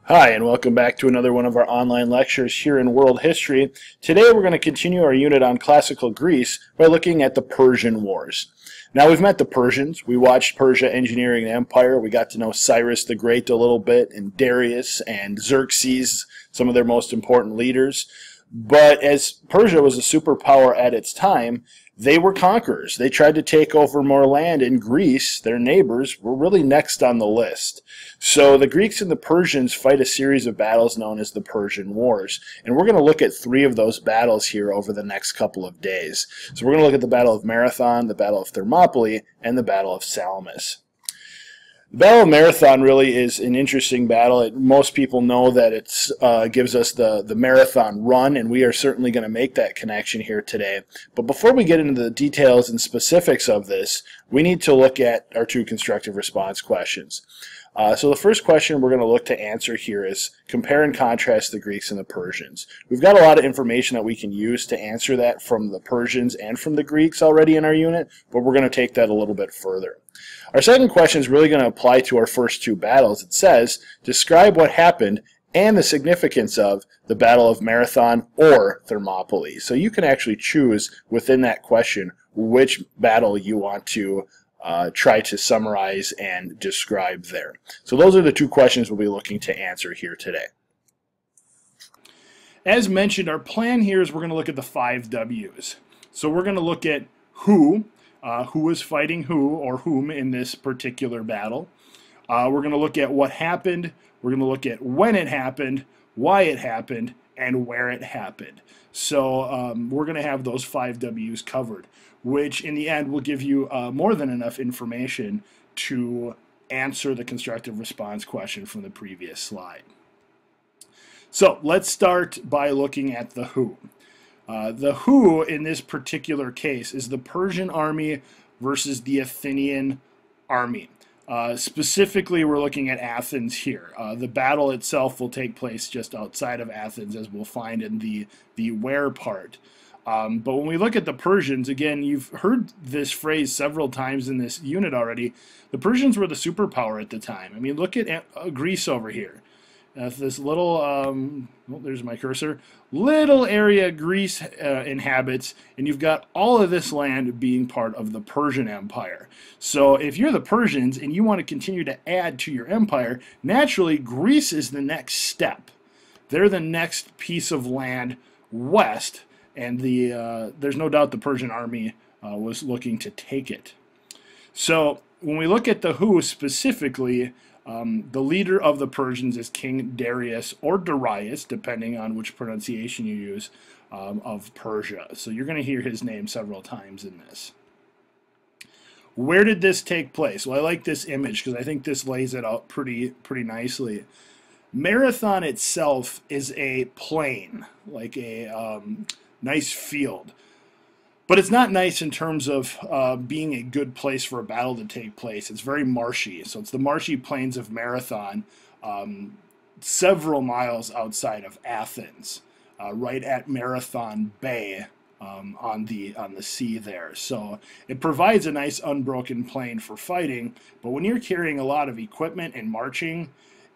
Hi, and welcome back to another one of our online lectures here in World History. Today we're going to continue our unit on classical Greece by looking at the Persian Wars. Now we've met the Persians, we watched Persia engineering an empire, we got to know Cyrus the Great a little bit, and Darius and Xerxes, some of their most important leaders. But as Persia was a superpower at its time, they were conquerors. They tried to take over more land, and Greece, their neighbors, were really next on the list. So the Greeks and the Persians fight a series of battles known as the Persian Wars. And we're going to look at three of those battles here over the next couple of days. So we're going to look at the Battle of Marathon, the Battle of Thermopylae, and the Battle of Salamis. The Battle of Marathon really is an interesting battle. Most people know that it gives us the marathon run, and we are certainly going to make that connection here today. But before we get into the details and specifics of this, we need to look at our two constructive response questions. So the first question we're going to look to answer here is compare and contrast the Greeks and the Persians. We've got a lot of information that we can use to answer that from the Persians and from the Greeks already in our unit, but we're going to take that a little bit further. Our second question is really going to apply to our first two battles. It says, describe what happened and the significance of the Battle of Marathon or Thermopylae. So you can actually choose within that question which battle you want to try to summarize and describe there. So those are the two questions we'll be looking to answer here today. As mentioned, our plan here is we're going to look at the 5 W's. So we're going to look at who was fighting who or whom in this particular battle. We're going to look at what happened. We're going to look at when it happened, why it happened, and where it happened. So we're going to have those 5 W's covered, which in the end will give you more than enough information to answer the constructive response question from the previous slide. So let's start by looking at the who. The who in this particular case is the Persian army versus the Athenian army. Specifically, we're looking at Athens here. The battle itself will take place just outside of Athens, as we'll find in the where part. But when we look at the Persians, again, you've heard this phrase several times in this unit already. The Persians were the superpower at the time. I mean, look at Greece over here. This little, oh, there's my cursor, little area Greece inhabits, and you've got all of this land being part of the Persian Empire. So if you're the Persians and you want to continue to add to your empire, naturally Greece is the next step. They're the next piece of land west, and there's no doubt the Persian army was looking to take it. So when we look at the who specifically, the leader of the Persians is King Darius or Darius, depending on which pronunciation you use, of Persia. So you're going to hear his name several times in this. Where did this take place? Well, I like this image because I think this lays it out pretty nicely. Marathon itself is a plain, like a nice field. But it's not nice in terms of being a good place for a battle to take place. It's very marshy. So it's the marshy plains of Marathon, several miles outside of Athens, right at Marathon Bay on the sea there. So it provides a nice unbroken plain for fighting. But when you're carrying a lot of equipment and marching,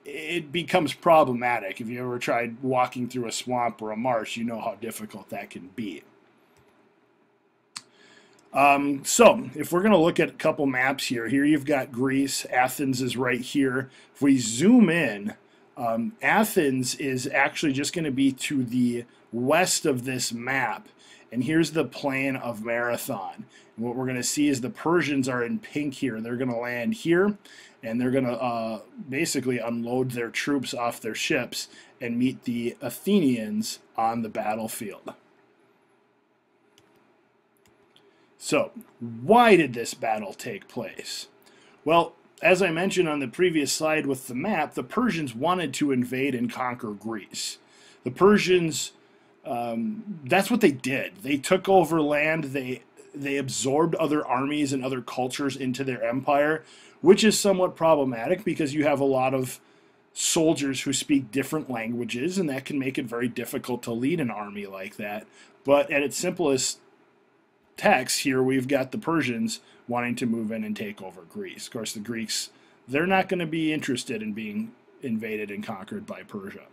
it becomes problematic. If you ever tried walking through a swamp or a marsh, you know how difficult that can be. So if we're going to look at a couple maps here you've got Greece. Athens is right here. If we zoom in, Athens is actually just going to be to the west of this map. And here's the plain of Marathon. And what we're going to see is the Persians are in pink here. They're going to land here, and they're going to basically unload their troops off their ships and meet the Athenians on the battlefield. So, why did this battle take place? Well, as I mentioned on the previous slide with the map, the Persians wanted to invade and conquer Greece. The Persians, that's what they did. They took over land, they absorbed other armies and other cultures into their empire, which is somewhat problematic because you have a lot of soldiers who speak different languages, and that can make it very difficult to lead an army like that. But at its simplest text here, we've got the Persians wanting to move in and take over Greece. Of course, the Greeks, they're not going to be interested in being invaded and conquered by Persia.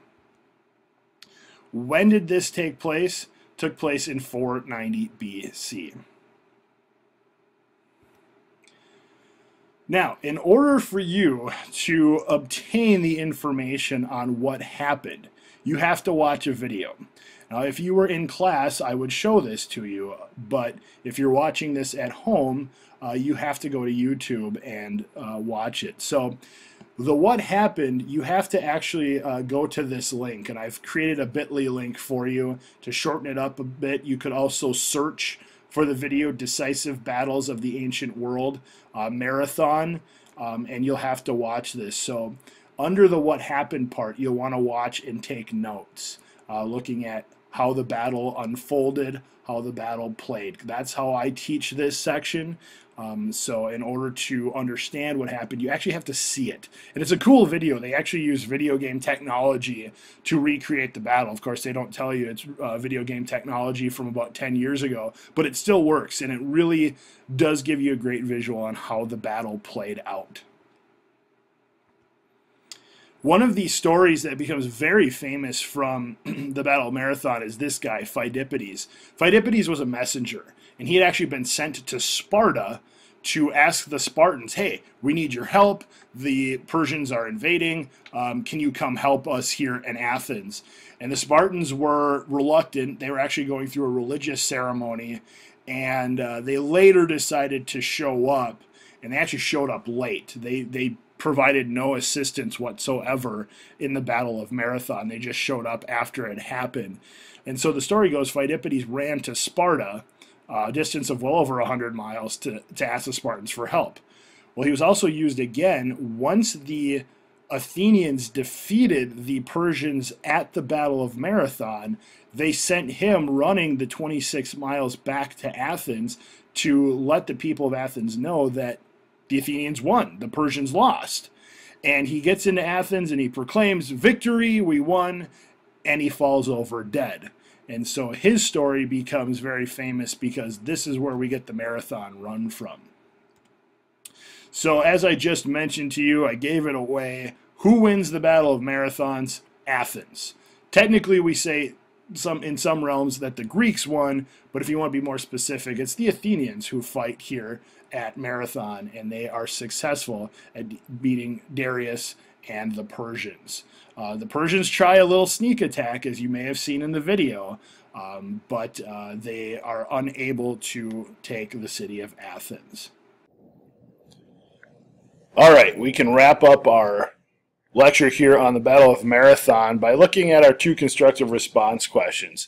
When did this take place? Took place in 490 BC. Now, in order for you to obtain the information on what happened, you have to watch a video. Now, if you were in class, I would show this to you, but if you're watching this at home, you have to go to YouTube and watch it. So, the what happened, you have to actually go to this link, and I've created a bit.ly link for you to shorten it up a bit. You could also search for the video Decisive Battles of the Ancient World marathon, and you'll have to watch this. So under the what happened part, you'll want to watch and take notes, looking at how the battle unfolded, how the battle played. That's how I teach this section. So in order to understand what happened, you actually have to see it. And it's a cool video. They actually use video game technology to recreate the battle. Of course, they don't tell you it's video game technology from about 10 years ago, but it still works, and it really does give you a great visual on how the battle played out. One of the stories that becomes very famous from the Battle of Marathon is this guy, Phidippides. Phidippides was a messenger, and he had actually been sent to Sparta to ask the Spartans, hey, we need your help. The Persians are invading. Can you come help us here in Athens? And the Spartans were reluctant. They were actually going through a religious ceremony, and they later decided to show up, and they actually showed up late. They provided no assistance whatsoever in the Battle of Marathon. They just showed up after it happened. And so the story goes, Phidippides ran to Sparta, a distance of well over 100 miles, to ask the Spartans for help. Well, he was also used again once the Athenians defeated the Persians at the Battle of Marathon. They sent him running the 26 miles back to Athens to let the people of Athens know that the Athenians won, the Persians lost. And he gets into Athens and he proclaims, victory, we won, and he falls over dead. And so his story becomes very famous because this is where we get the marathon run from. So as I just mentioned to you, I gave it away. Who wins the Battle of Marathons? Athens. Technically, we say in some realms that the Greeks won, but if you want to be more specific, it's the Athenians who fight here at Marathon, and they are successful at beating Darius and the Persians. The Persians try a little sneak attack, as you may have seen in the video, but they are unable to take the city of Athens. All right, we can wrap up our lecture here on the Battle of Marathon by looking at our two constructive response questions.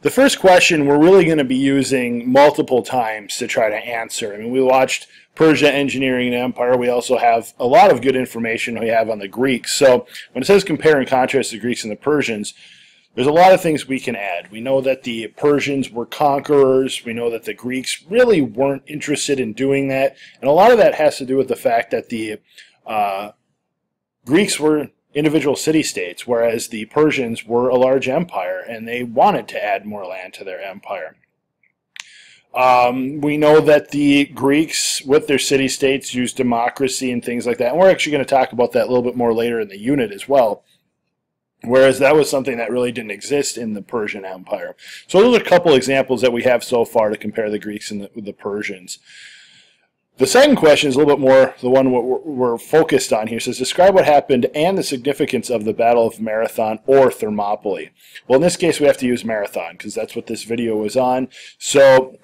The first question we're really going to be using multiple times to try to answer. I mean, we watched Persia, Engineering, and Empire. We also have a lot of good information we have on the Greeks. So when it says compare and contrast the Greeks and the Persians, there's a lot of things we can add. We know that the Persians were conquerors. We know that the Greeks really weren't interested in doing that. And a lot of that has to do with the fact that the Greeks were individual city-states, whereas the Persians were a large empire, and they wanted to add more land to their empire. We know that the Greeks, with their city-states, used democracy and things like that. And we're actually going to talk about that a little bit more later in the unit as well. Whereas that was something that really didn't exist in the Persian Empire. So those are a couple examples that we have so far to compare the Greeks and the Persians. The second question is a little bit more the one we're focused on here. It says, describe what happened and the significance of the Battle of Marathon or Thermopylae. Well, in this case, we have to use Marathon because that's what this video was on. So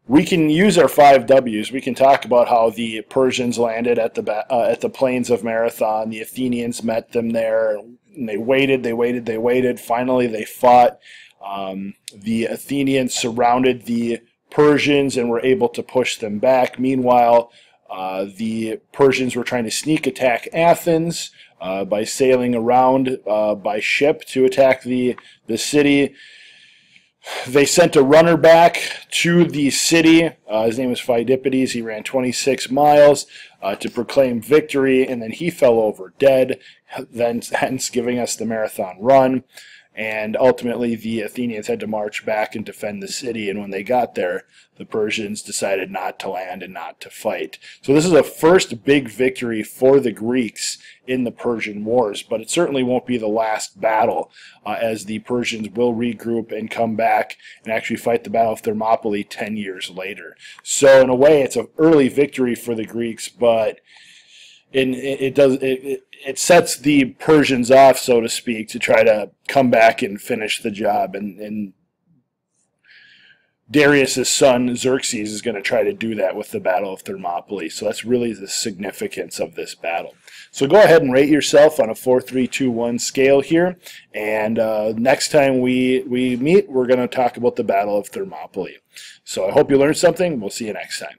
we can use our 5 W's. We can talk about how the Persians landed at the plains of Marathon. The Athenians met them there. And they waited. Finally, they fought. The Athenians surrounded the Persians and were able to push them back. Meanwhile, the Persians were trying to sneak attack Athens by sailing around by ship to attack the city. They sent a runner back to the city. His name was Phidippides. He ran 26 miles to proclaim victory, and then he fell over dead, hence giving us the marathon run. and ultimately the Athenians had to march back and defend the city, and when they got there, the Persians decided not to land and not to fight. So this is a first big victory for the Greeks in the Persian Wars, but it certainly won't be the last battle, as the Persians will regroup and come back and actually fight the Battle of Thermopylae 10 years later. So in a way, it's an early victory for the Greeks, but it sets the Persians off, so to speak, to try to come back and finish the job. And Darius's son Xerxes is going to try to do that with the Battle of Thermopylae. So that's really the significance of this battle. So go ahead and rate yourself on a 4, 3, 2, 1 scale here. And next time we meet, we're going to talk about the Battle of Thermopylae. So I hope you learned something. We'll see you next time.